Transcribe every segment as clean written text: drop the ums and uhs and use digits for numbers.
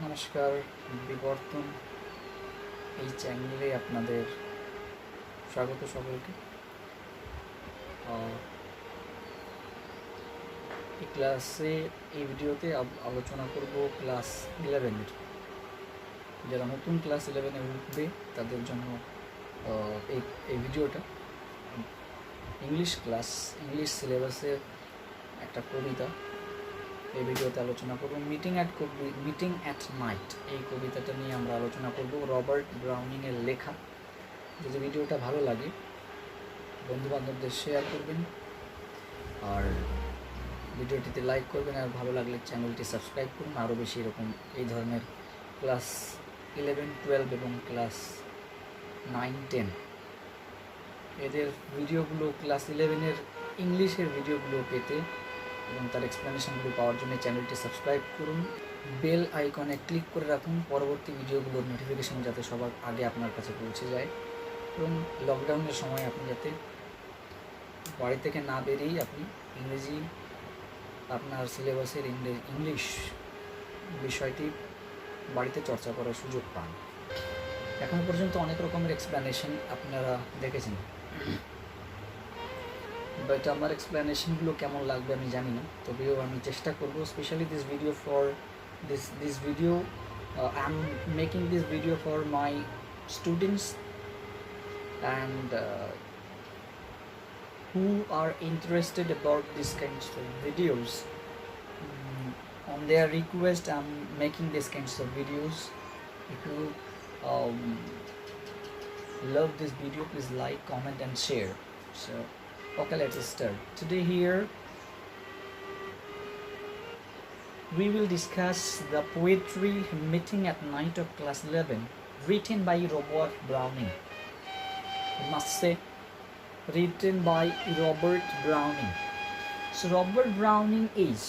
নমস্কার, বিবর্তন এই চ্যানেলে আপনাদের স্বাগত সকলকে। এই ভিডিওতে আলোচনা করব ক্লাস 11-এর। যারা নতুন ক্লাস 11-এ উঠবে তাদের জন্য এই ভিডিওটা। ইংলিশ সিলেবাসের একটা কবিতা এই ভিডিওতে আলোচনা করব। মিটিং অ্যাট নাইট এই কবিতাটা নিয়ে আমরা আলোচনা করব, রবার্ট ব্রাউনিংয়ের লেখা। যদি ভিডিওটা ভালো লাগে বন্ধুবান্ধবদের শেয়ার করবেন, আর ভিডিওটিতে লাইক করবেন, আর ভালো লাগলে চ্যানেলটি সাবস্ক্রাইব করুন। আরও বেশি এরকম এই ধরনের ক্লাস 11, 12 এবং ক্লাস 9, 10 এদের ভিডিওগুলো, ক্লাস 11-এর ইংলিশের ভিডিওগুলো পেতে এবং তার এক্সপ্লেনেশনগুলো পাওয়ার জন্য চ্যানেলটি সাবস্ক্রাইব করুন। বেল আইকনে ক্লিক করে রাখুন পরবর্তী ভিডিওগুলোর নোটিফিকেশন যাতে সবার আগে আপনার কাছে পৌঁছে যায়। এবং লকডাউনের সময় আপনি যাতে বাড়ি থেকে না বেরিয়েই আপনি ইংরেজি, আপনার সিলেবাসের ইংলিশ বিষয়টি বাড়িতে চর্চা করার সুযোগ পান। এখন পর্যন্ত অনেক রকমের এক্সপ্লেনেশন আপনারা দেখেছেন, বাট আমার এক্সপ্লেনেশনগুলো কেমন লাগবে আমি জানি না, তবেও আমি চেষ্টা করব। Specially this video I am making this video for my students and who are interested about these kinds of videos. On their request I'm making these kinds of videos. If you love this video, please like, comment and share. So okay, let's start. Today here we will discuss the poetry Meeting at Night of class 11, written by Robert Browning. I must say, written by Robert Browning. So Robert Browning is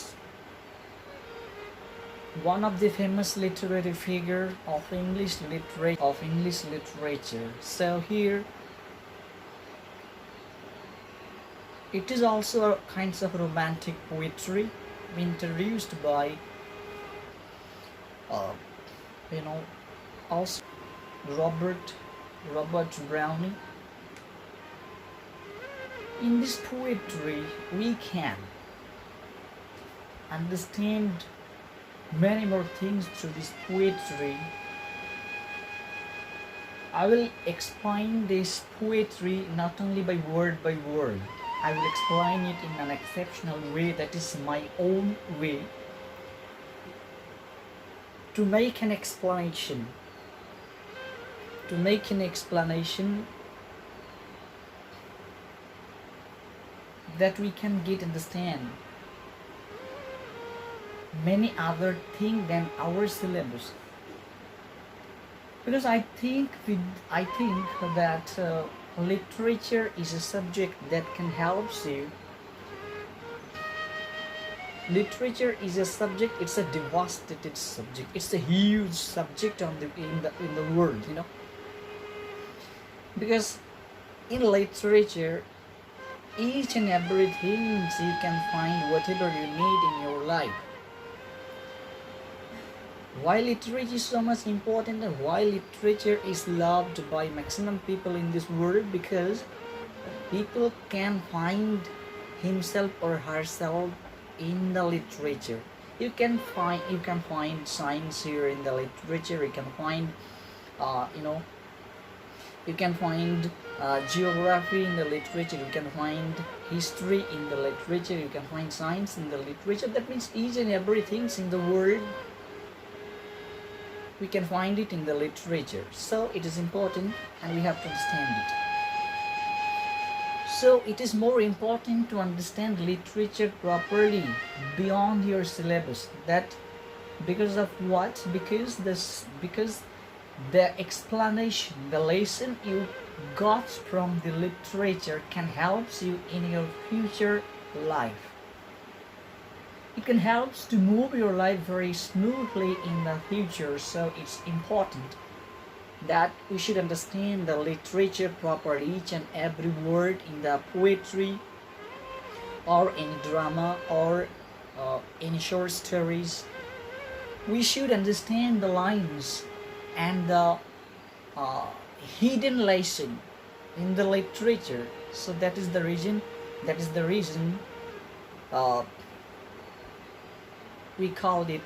one of the famous literary figure of English literature. So here it is also a kinds of romantic poetry introduced by also Robert Browning. In this poetry we can understand many more things through this poetry. I will explain this poetry not only by word, I will explain it in an exceptional way, that is my own way, to make an explanation that we can understand many other things than our syllabus. Because I think that literature is a subject that can help you. Literature is a subject, it's a devastated subject, it's a huge subject in the world, because in literature each and everything you can find whatever you need in your life. Why literature is so much important and why literature is loved by maximum people in this world? Because people can find himself or herself in the literature. You can find science here in the literature. You can find you can find geography in the literature. You can find history in the literature. You can find science in the literature. That means each and everything in the world we can find it in the literature. So it is important and we have to understand it. So it is more important to understand literature properly beyond your syllabus. That because of what? Because the explanation, the lesson you got from the literature can help you in your future life. It can help to move your life very smoothly in the future. So it's important that we should understand the literature properly, each and every word in the poetry or any drama or any short stories. we should understand the lines and the uh, hidden lesson in the literature. So that is the reason. Uh, we called it.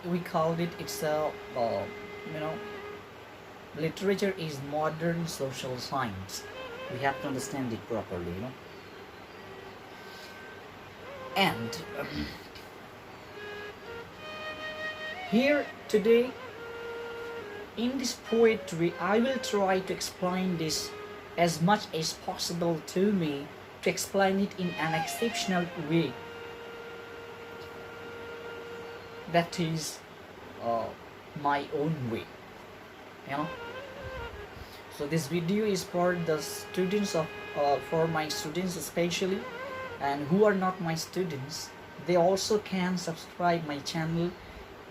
We called it. It's a you know literature is modern social science. We have to understand it properly, And here today in this poetry, I will try to explain this as much as possible to me, to explain it in an exceptional way. That is my own way, So this video is for the students for my students especially, and who are not my students, they also can subscribe my channel,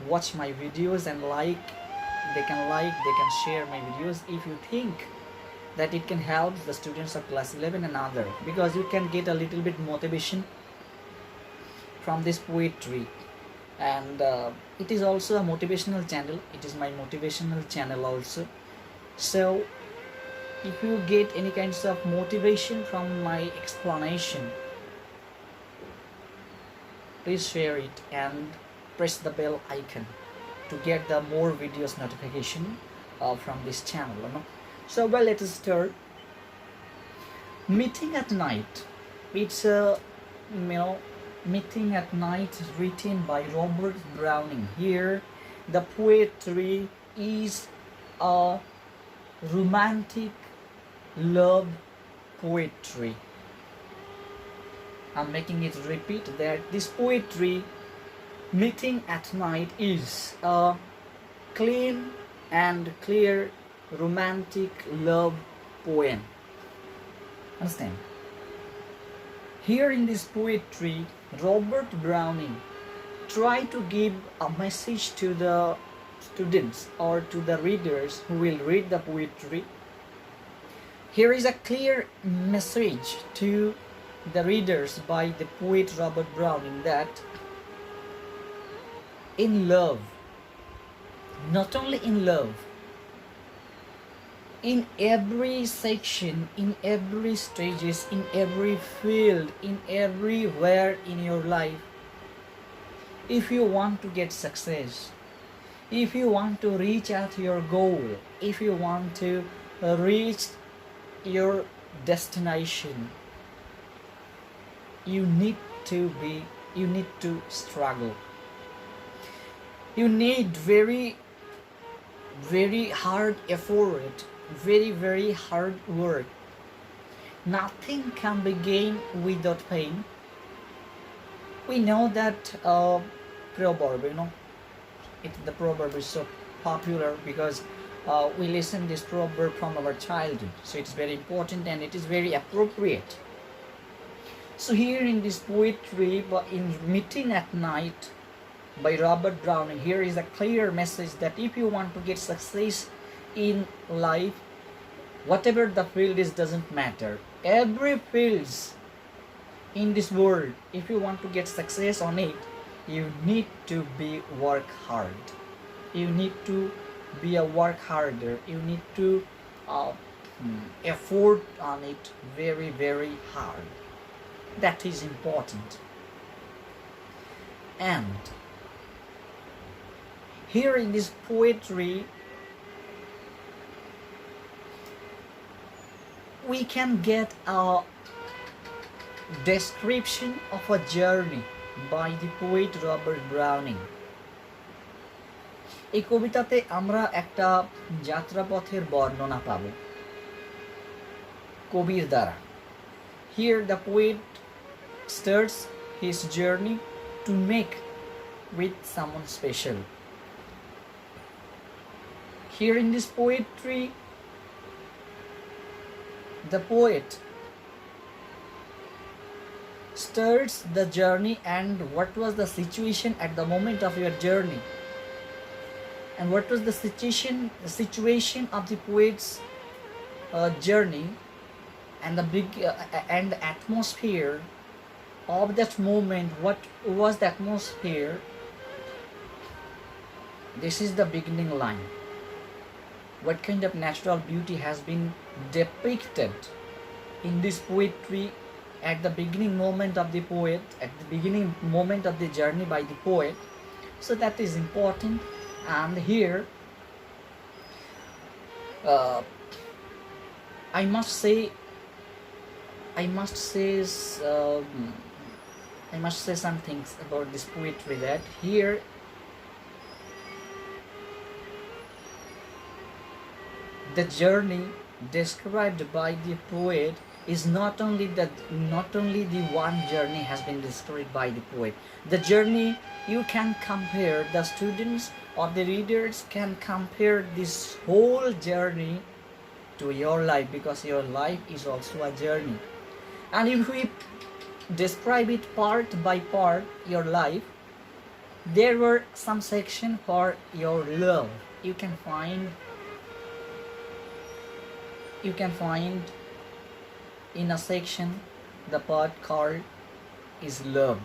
watch my videos and they can share my videos if you think that it can help the students of class 11 and other, because you can get a little bit motivation from this poetry. And it is also a motivational channel. It is my motivational channel also. So if you get any kinds of motivation from my explanation, please share it and press the bell icon to get the more videos notification from this channel. So well, let us start. Meeting at Night. It's a Meeting at Night, written by Robert Browning. Here the poetry is a romantic love poetry. I'm making it repeat that this poetry, Meeting at Night, is a clean and clear romantic love poem. Understand? Here in this poetry, Robert Browning tried to give a message to the students or to the readers who will read the poetry. Here is a clear message to the readers by the poet Robert Browning, that in love, not only in love, in every section, in every stages, in every field, in everywhere in your life, if you want to get success, if you want to reach out your goal, if you want to reach your destination, you need to struggle. You need very hard effort, very hard work. Nothing can be gained without pain. We know that proverb, the proverb is so popular because we listen this proverb from our childhood. So it's very important and it is very appropriate. So here in this poetry, in Meeting at Night by Robert Browning, here is a clear message that if you want to get success in life, whatever the field is, doesn't matter. Every field in this world, if you want to get success on it, you need to work hard. You need to be a work harder. You need to effort on it very hard. That is important. And here in this poetry, we can get a description of a journey by the poet Robert Browning. এই কবিতাতে আমরা একটা যাত্রাপথের বর্ণনা পাব কবির দ্বারা. Here the poet starts his journey to make with someone special. Here in this poetry, the poet starts the journey and what was the situation at the moment of your journey, and what was the situation of the poet's journey, and the and the atmosphere of that moment. What was the atmosphere This is the beginning line. What kind of natural beauty has been depicted in this poetry at the beginning moment of the poet, at the beginning moment of the journey by the poet. So that is important. And here uh, I must say I must say some things about this poetry, that here the journey described by the poet is not only the one journey has been described by the poet. The journey, you can compare, the students or the readers can compare this whole journey to your life, because your life is also a journey. And if we describe it part by part, your life, there were some section for your love. You can find in a section the part called is love,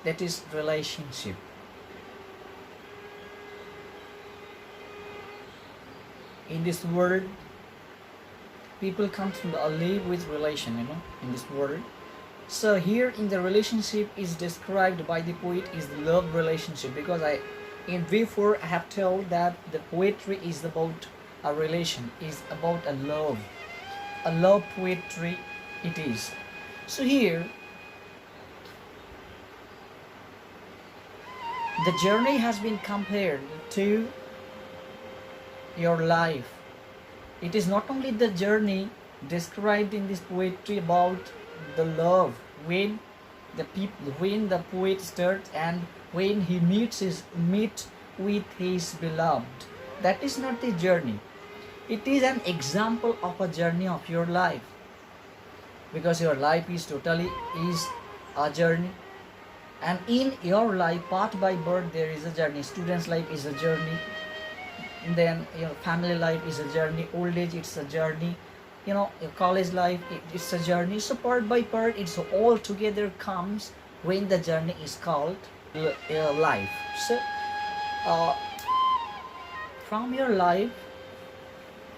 that is relationship. In this world, people come to live with relation, in this world. So here in the relationship is described by the poet is the love relationship, because before I have told that the poetry is about a relation, is about a love poetry it is. So here the journey has been compared to your life. It is not only the journey described in this poetry about the love, when the poet starts and when he meets with his beloved. That is not the journey. It is an example of a journey of your life, because your life is a journey. And in your life, part by birth, there is a journey. Student's life is a journey. Then your family life is a journey. Old age, it's a journey. Your college life, it's a journey. So part by part, it's all together comes when the journey is called life. So from your life,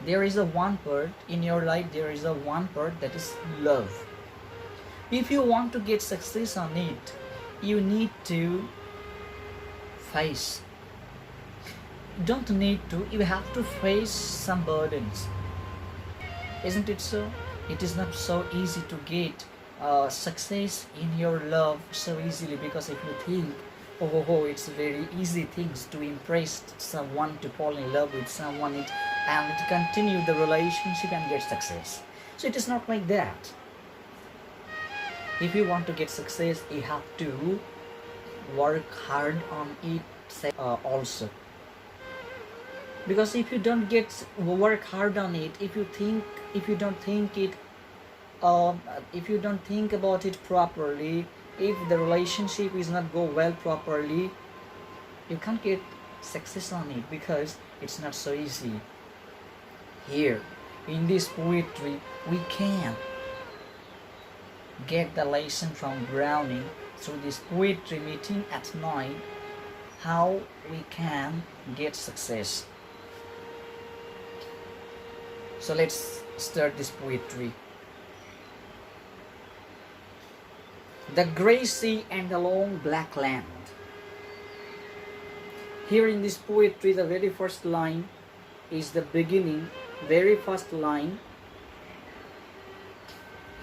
there is a one part in your life. There is a one part that is love. If you want to get success on it, you need to face. Don't need to. You have to face some burdens. Isn't it so? It is not so easy to get success in your love so easily, because if you think, it's very easy things to impress someone, to fall in love with someone, and to continue the relationship and get success. So it is not like that. If you want to get success, you have to work hard on it also. Because if you don't work hard on it, if you don't think about it properly, if the relationship is not go well properly, you can't get success on it, because it's not so easy. Here in this poetry, we can get the lesson from Browning through this poetry meeting at night, how we can get success. So let's start this poetry. The grey sea and the long black land. Here in this poetry, the very first line is the beginning, very first line.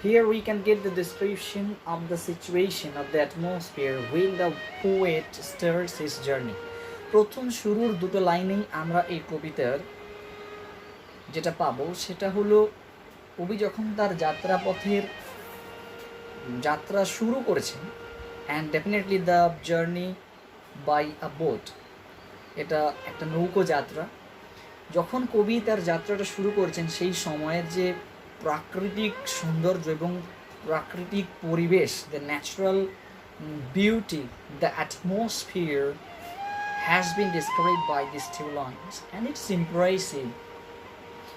Here we can get the description of the situation, of the atmosphere when the poet starts his journey. প্রথম শুরুর দুটো লাইনেই আমরা এই কবিতার যেটা পাবো সেটা হলো, কবি যখন তার যাত্রা শুরু করেছেন, and definitely the journey by a boat, এটা একটা নৌকো যাত্রা। যখন কবি তার যাত্রাটা শুরু করেছেন, সেই সময়ের যে প্রাকৃতিক সৌন্দর্য এবং প্রাকৃতিক পরিবেশ, the natural beauty, the atmosphere has been described by these two lines, and it's impressive.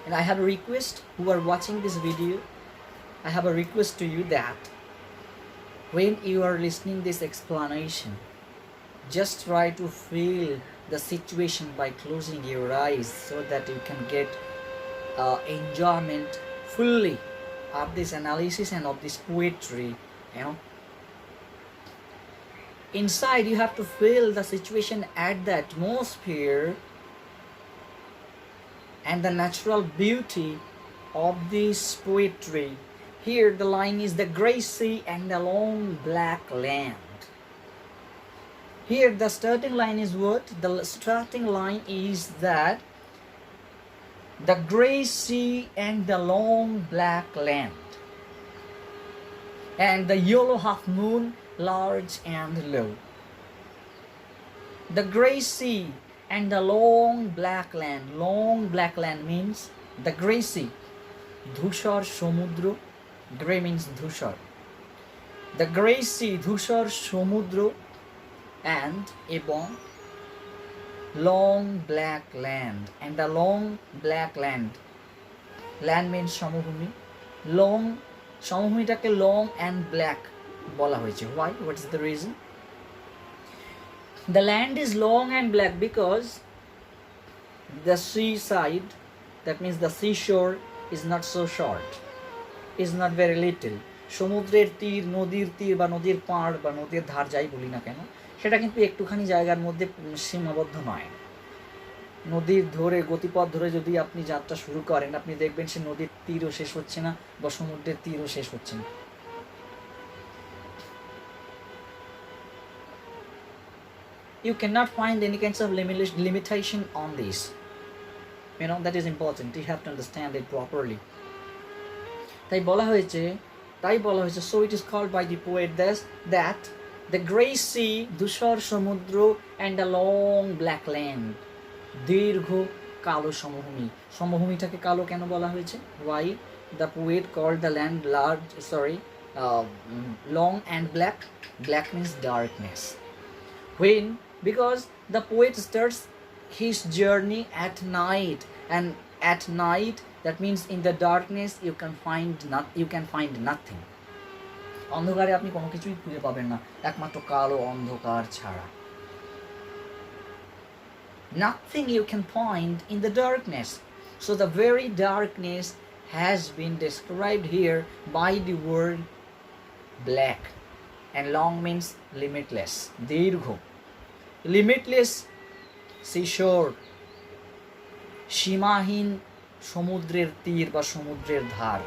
And I have a request, who are watching this video, I have a request to you that when you are listening this explanation, just try to feel the situation by closing your eyes so that you can get enjoyment fully of this analysis and of this poetry, you know. Inside you have to feel the situation at the atmosphere and the natural beauty of this poetry. Here the line is the grey sea and the long black land. Here the starting line is what? The starting line is that the grey sea and the long black land, and the yellow half moon, large and low. The grey sea and the long black land. Long black land means the grey sea. Dhushar সমুদ্র. Grey means dhushar. The grey sea, dhushar সমুদ্র, and এবং long black land. And the long black land. Land means সমভূমি. Long সমভূমিটাকে long and black বলা হয়েছে. Why? What is the reason? The land is long and black because the seaside, that means the seashore, is not so short, is not very little. সমুদ্রের তীর, নদীর তীর বা নদীর পাড় বা নদীর ধার যাই বলি না কেন, সেটা কিন্তু একটুখানি জায়গার মধ্যে সীমাবদ্ধ নয়। নদীর ধরে গতিপথ ধরে যদি আপনি যাত্রা শুরু করেন, আপনি দেখবেন সে নদীর তীরও শেষ হচ্ছে না বা সমুদ্রের তীরও শেষ হচ্ছে না। You cannot find any kinds of limitation on this. You know, that is important. You have to understand it properly. তাই বলা হয়েছে, so it is called by the poet that the grey sea, ধূসর সমুদ্র, and the long black land, দীর্ঘ কালো সমভূমি। সমভূমিটাকে কালো কেন বলা হয়েছে? Why the poet called the land long and black? Black means darkness. When? Because the poet starts his journey at night, and at night, that means in the darkness you can find nothing. অন্ধকারে আপনি কোনো কিছুই খুঁজে পাবেন না, একমাত্র কালো অন্ধকার ছাড়া। Nothing you can find in the darkness. So the very darkness has been described here by the word black, and long means limitless, দীর্ঘ। Limitless seashore, সীমাহীন সমুদ্রের তীর বা সমুদ্রের ধার।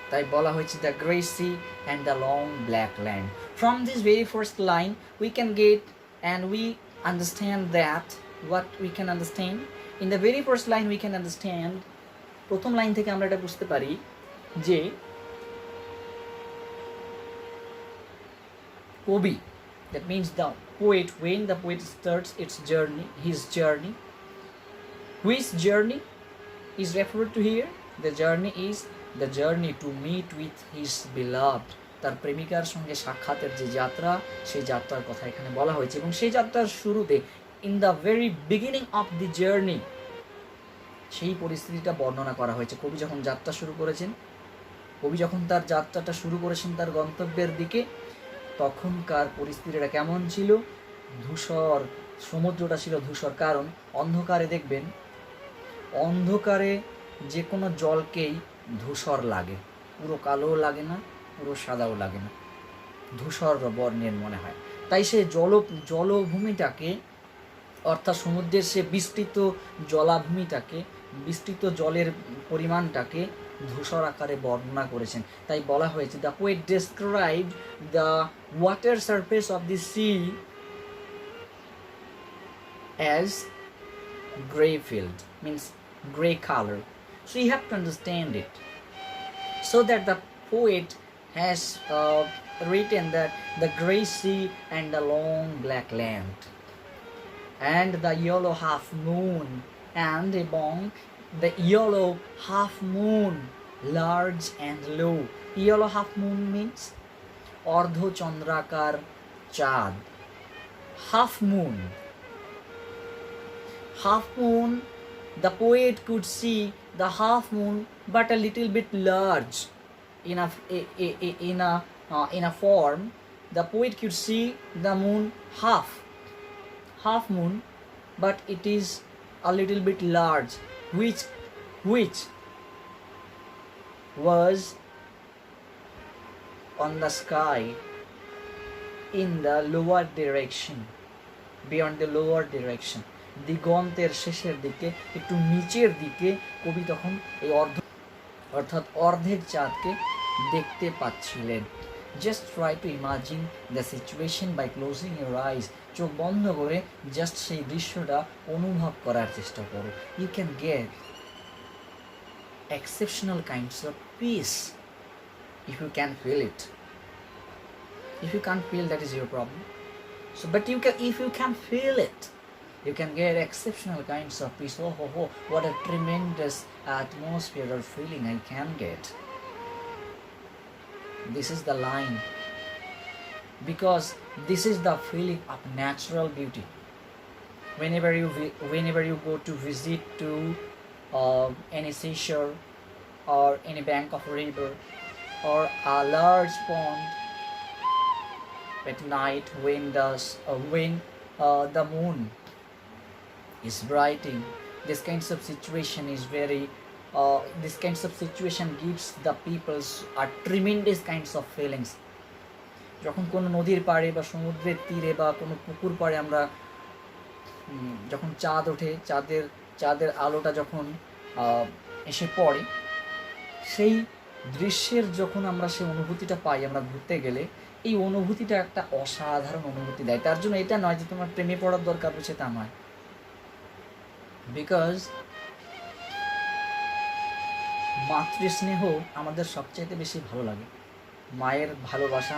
তাই বলা হয়েছে the grey sea and the long black land. From this very first line we can get and we understand that what we can understand. In the very first line we can understand, প্রথম line থেকে আমরা এটা বুঝতে পারি যে কবি, that means the poet, when the poet starts his journey, which journey is referred to here? The journey is the journey to meet with his beloved. তার প্রেমিকার সঙ্গে সাক্ষাতের যে যাত্রা, সেই যাত্রার কথা এখানে বলা হয়েছে। এবং সেই যাত্রার শুরুতে, in the very beginning of the journey, সেই পরিস্থিতিটা বর্ণনা করা হয়েছে। কবি যখন যাত্রা শুরু করেছেন, কবি যখন তার যাত্রাটা শুরু করেছেন তার গন্তব্যের দিকে, তখনকার পরিস্থিতিটা কেমন ছিল? ধূসর, সমুদ্রটা ছিল ধূসর। কারণ অন্ধকারে দেখবেন, অন্ধকারে যে কোনো জলকেই ধূসর লাগে, পুরো কালোও লাগে না, পুরো সাদাও লাগে না, ধূসর বর্ণের মনে হয়। তাই সে জলভূমিটাকে, অর্থাৎ সমুদ্রের সে বিস্তৃত জলাভূমিটাকে, বিস্তৃত জলের পরিমাণটাকে ধূসর আকারে বর্ণনা করেছেন। তাই বলা হয়েছে the poet described the water surface of the sea as grey field, means grey color. So you have to understand it. So that the poet has written that the grey sea and the long black land, and the yellow half moon, and এবং the yellow half moon, large and low. Yellow half moon means অর্ধচন্দ্রাকার চাঁদ। Half moon, the poet could see the half moon but a little bit large in a form. The poet could see the moon half, half moon, but it is a little bit large, which was on the sky in the lower direction, beyond the lower direction, দিগন্তের শেষের দিকে, একটু নিচের দিকে কবি তখন এই অর্থাৎ অর্ধেক চাঁদকে দেখতে পাচ্ছিলেন। Just try to imagine the situation by closing your eyes. চোখ বন্ধ করে জাস্ট সেই দৃশ্যটা অনুভব করার চেষ্টা করো। You can get exceptional kinds of peace if you can feel it. If you can't feel, that is your problem. So but you can, if you can feel it, you can get exceptional kinds of peace. Oh, what a tremendous atmosphere or feeling I can get. This is the line, because this is the feeling of natural beauty. Whenever you go to visit to any seashore or any bank of a river or a large pond at night, when the moon is brightening, this kinds of situation is very this kinds of situation gives the peoples a tremendous kinds of feelings. যখন কোনো নদীর পাড়ে বা সমুদ্রের তীরে বা কোনো পুকুর পাড়ে আমরা যখন চাঁদ ওঠে, চাঁদের আলোটা যখন এসে পড়ে, সেই দৃশ্যের যখন আমরা সেই অনুভূতিটা পাই আমরা ঘুরতে গেলে, এই অনুভূতিটা একটা অসাধারণ অনুভূতি দেয়। তার জন্য এটা নয় যে তোমার প্রেমে পড়ার দরকার হচ্ছে, তা নয়। বিকজ মাতৃস্নেহ আমাদের সবচাইতে বেশি ভালো লাগে। মায়ের ভালোবাসা